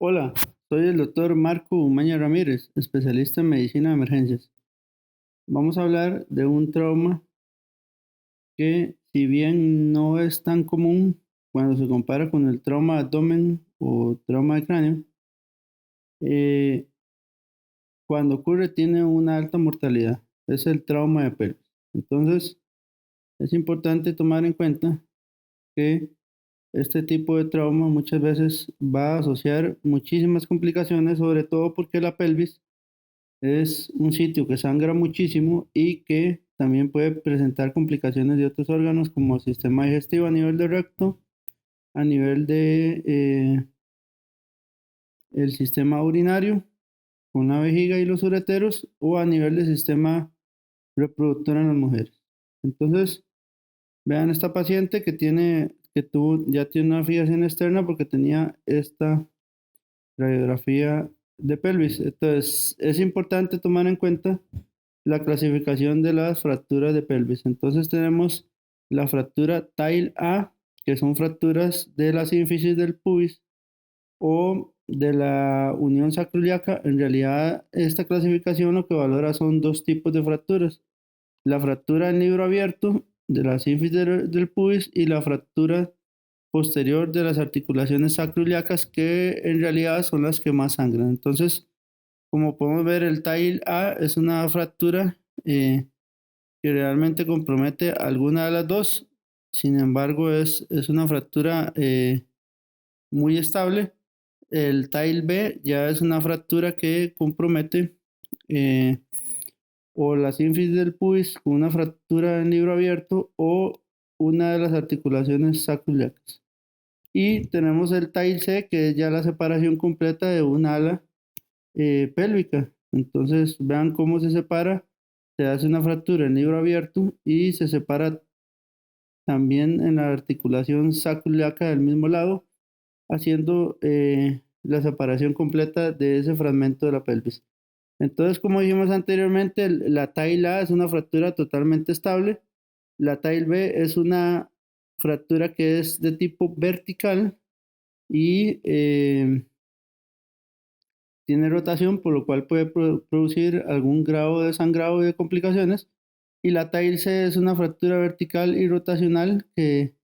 Hola, soy el doctor Marco Umaña Ramírez, especialista en medicina de emergencias. Vamos a hablar de un trauma que, si bien no es tan común cuando se compara con el trauma de abdomen o trauma de cráneo, eh, cuando ocurre tiene una alta mortalidad. Es el trauma de pelvis. Entonces, es importante tomar en cuenta que este tipo de trauma muchas veces va a asociar muchísimas complicaciones, sobre todo porque la pelvis es un sitio que sangra muchísimo y que también puede presentar complicaciones de otros órganos como sistema digestivo a nivel de recto, a nivel de el sistema urinario con la vejiga y los ureteros o a nivel del sistema reproductor en las mujeres. Entonces, vean esta paciente ya tiene una fijación externa porque tenía esta radiografía de pelvis. Entonces, es importante tomar en cuenta la clasificación de las fracturas de pelvis. Entonces tenemos la fractura TAIL A, que son fracturas de la sínfisis del pubis o de la unión sacroiliaca. En realidad, esta clasificación lo que valora son dos tipos de fracturas. La fractura en libro abierto de la sínfisis del pubis y la fractura posterior de las articulaciones sacroiliacas, que en realidad son las que más sangran. Entonces, como podemos ver, el TAIL A es una fractura que realmente compromete alguna de las dos. Sin embargo, es una fractura muy estable. El TAIL B ya es una fractura que compromete eh, o la sínfisis del pubis con una fractura en libro abierto o una de las articulaciones sacroiliacas. Y tenemos el TAIL C, que es ya la separación completa de un ala pélvica. Entonces, vean cómo se separa. Se hace una fractura en libro abierto y se separa también en la articulación sacroiliaca del mismo lado, haciendo la separación completa de ese fragmento de la pelvis. Entonces, como dijimos anteriormente, la TAIL A es una fractura totalmente estable. La TAIL B es una fractura que es de tipo vertical y tiene rotación, por lo cual puede producir algún grado de sangrado y de complicaciones. Y la TAIL C es una fractura vertical y rotacional que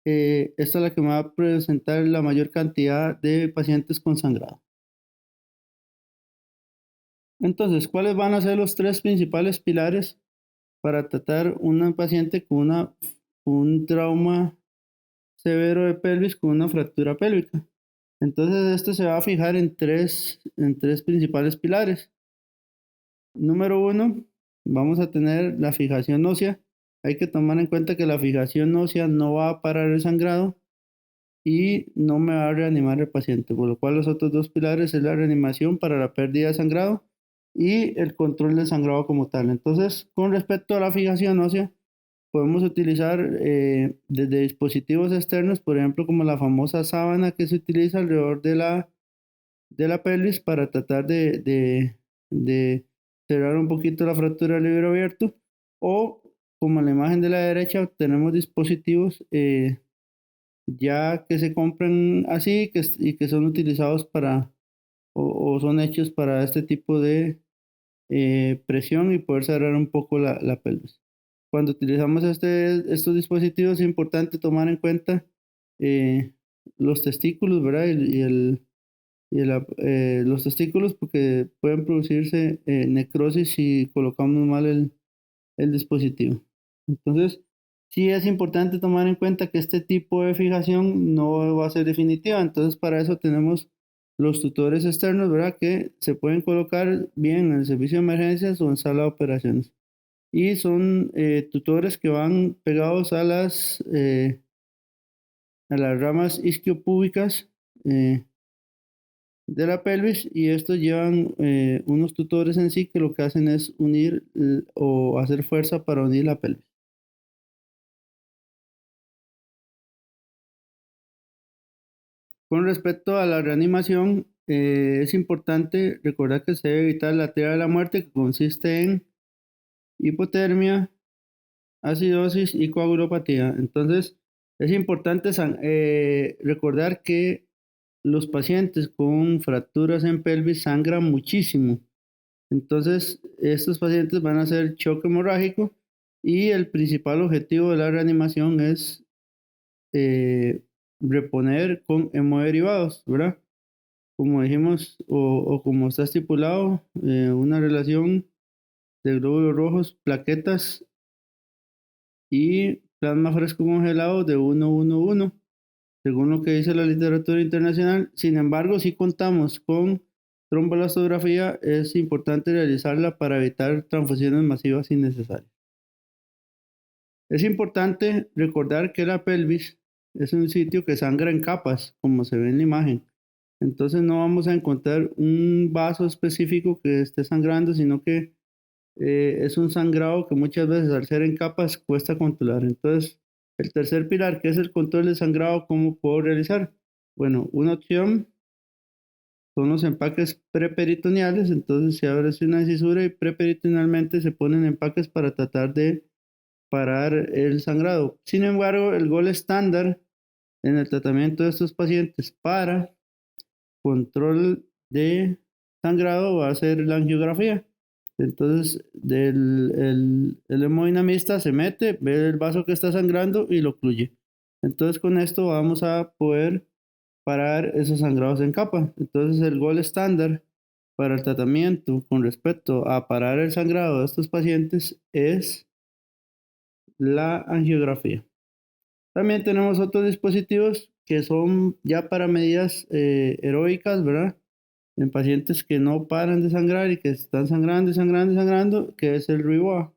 esta es la que me va a presentar la mayor cantidad de pacientes con sangrado. Entonces, ¿cuáles van a ser los tres principales pilares para tratar una paciente con un trauma severo de pelvis con una fractura pélvica? Entonces, esto se va a fijar en tres principales pilares. Número uno, vamos a tener la fijación ósea. Hay que tomar en cuenta que la fijación ósea no va a parar el sangrado y no me va a reanimar el paciente, por lo cual los otros dos pilares es la reanimación para la pérdida de sangrado y el control del sangrado como tal. Entonces, con respecto a la fijación ósea, podemos utilizar desde dispositivos externos, por ejemplo, como la famosa sábana que se utiliza alrededor de la pelvis para tratar de cerrar un poquito la fractura del libro abierto, o como en la imagen de la derecha tenemos dispositivos ya que se compran así y que son utilizados o son hechos para este tipo de presión y poder cerrar un poco la pelvis. Cuando utilizamos estos dispositivos es importante tomar en cuenta eh, los testículos, ¿verdad? Los testículos, porque pueden producirse necrosis si colocamos mal el dispositivo. Entonces, sí es importante tomar en cuenta que este tipo de fijación no va a ser definitiva. Entonces, para eso tenemos los tutores externos, ¿verdad? Que se pueden colocar bien en el servicio de emergencias o en sala de operaciones. Y son tutores que van pegados a las ramas isquiopúbicas de la pelvis, y estos llevan unos tutores en sí que lo que hacen es unir o hacer fuerza para unir la pelvis. Con respecto a la reanimación, es importante recordar que se debe evitar la triada de la muerte, que consiste en hipotermia, acidosis y coagulopatía. Entonces, es importante recordar que los pacientes con fracturas en pelvis sangran muchísimo. Entonces, estos pacientes van a hacer choque hemorrágico y el principal objetivo de la reanimación es reponer con hemoderivados, ¿verdad? Como dijimos, o como está estipulado, una relación de glóbulos rojos, plaquetas y plasma fresco congelado de 1:1:1, según lo que dice la literatura internacional. Sin embargo, si contamos con trombolastografía, es importante realizarla para evitar transfusiones masivas innecesarias. Es importante recordar que la pelvis es un sitio que sangra en capas, como se ve en la imagen. Entonces no vamos a encontrar un vaso específico que esté sangrando, sino que es un sangrado que muchas veces al ser en capas cuesta controlar. Entonces, el tercer pilar, que es el control del sangrado, ¿cómo puedo realizar? Bueno, una opción son los empaques preperitoneales. Entonces, si abres una cisura y preperitonealmente se ponen empaques para tratar de parar el sangrado. Sin embargo, el gol estándar en el tratamiento de estos pacientes para control de sangrado va a ser la angiografía. Entonces, el hemodinamista se mete, ve el vaso que está sangrando y lo ocluye. Entonces, con esto vamos a poder parar esos sangrados en capa. Entonces, el gol estándar para el tratamiento con respecto a parar el sangrado de estos pacientes es la angiografía. También tenemos otros dispositivos que son ya para medidas heroicas, ¿verdad? En pacientes que no paran de sangrar y que están sangrando y sangrando y sangrando, que es el RIBOA.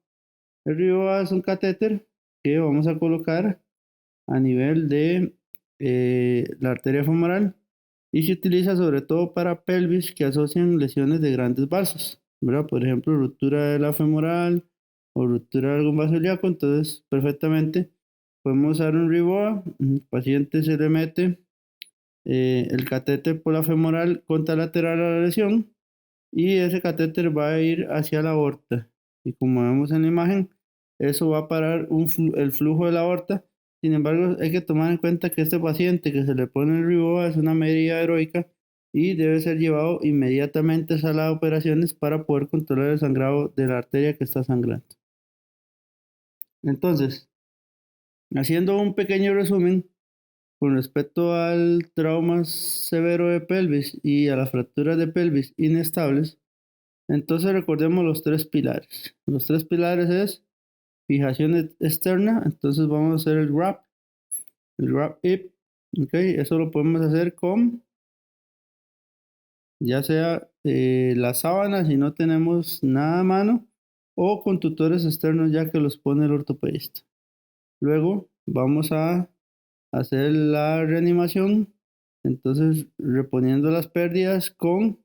El RIBOA es un catéter que vamos a colocar a nivel de la arteria femoral y se utiliza sobre todo para pelvis que asocian lesiones de grandes vasos, ¿verdad? Por ejemplo, ruptura de la femoral o ruptura de algún vaso ilíaco. Entonces, perfectamente podemos usar un RIBOA. El paciente se le mete el catéter por la femoral contralateral a la lesión y ese catéter va a ir hacia la aorta. Y como vemos en la imagen, eso va a parar el flujo de la aorta. Sin embargo, hay que tomar en cuenta que este paciente que se le pone el RIBOA es una medida heroica y debe ser llevado inmediatamente a sala de operaciones para poder controlar el sangrado de la arteria que está sangrando. Entonces, haciendo un pequeño resumen, con respecto al trauma severo de pelvis y a las fracturas de pelvis inestables, entonces recordemos los tres pilares. Los tres pilares es fijación externa. Entonces vamos a hacer el wrap hip. Ok, eso lo podemos hacer con ya sea la sábana si no tenemos nada a mano o con tutores externos ya que los pone el ortopedista. Luego vamos a hacer la reanimación, entonces reponiendo las pérdidas con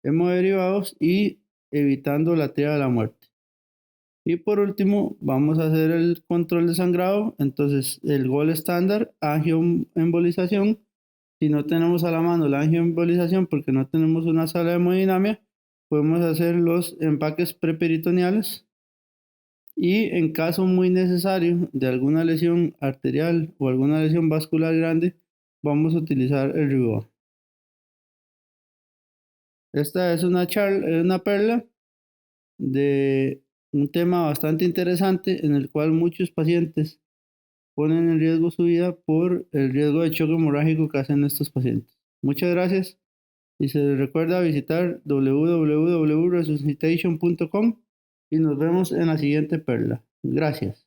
hemoderivados y evitando la tríada de la muerte. Y por último, vamos a hacer el control de sangrado. Entonces, el gol estándar, angioembolización. Si no tenemos a la mano la angioembolización porque no tenemos una sala de hemodinamia, podemos hacer los empaques preperitoneales. Y en caso muy necesario de alguna lesión arterial o alguna lesión vascular grande, vamos a utilizar el RIBOA. Esta es una perla de un tema bastante interesante en el cual muchos pacientes ponen en riesgo su vida por el riesgo de choque hemorrágico que hacen estos pacientes. Muchas gracias y se les recuerda visitar www.resuscitation.com y nos vemos en la siguiente perla. Gracias.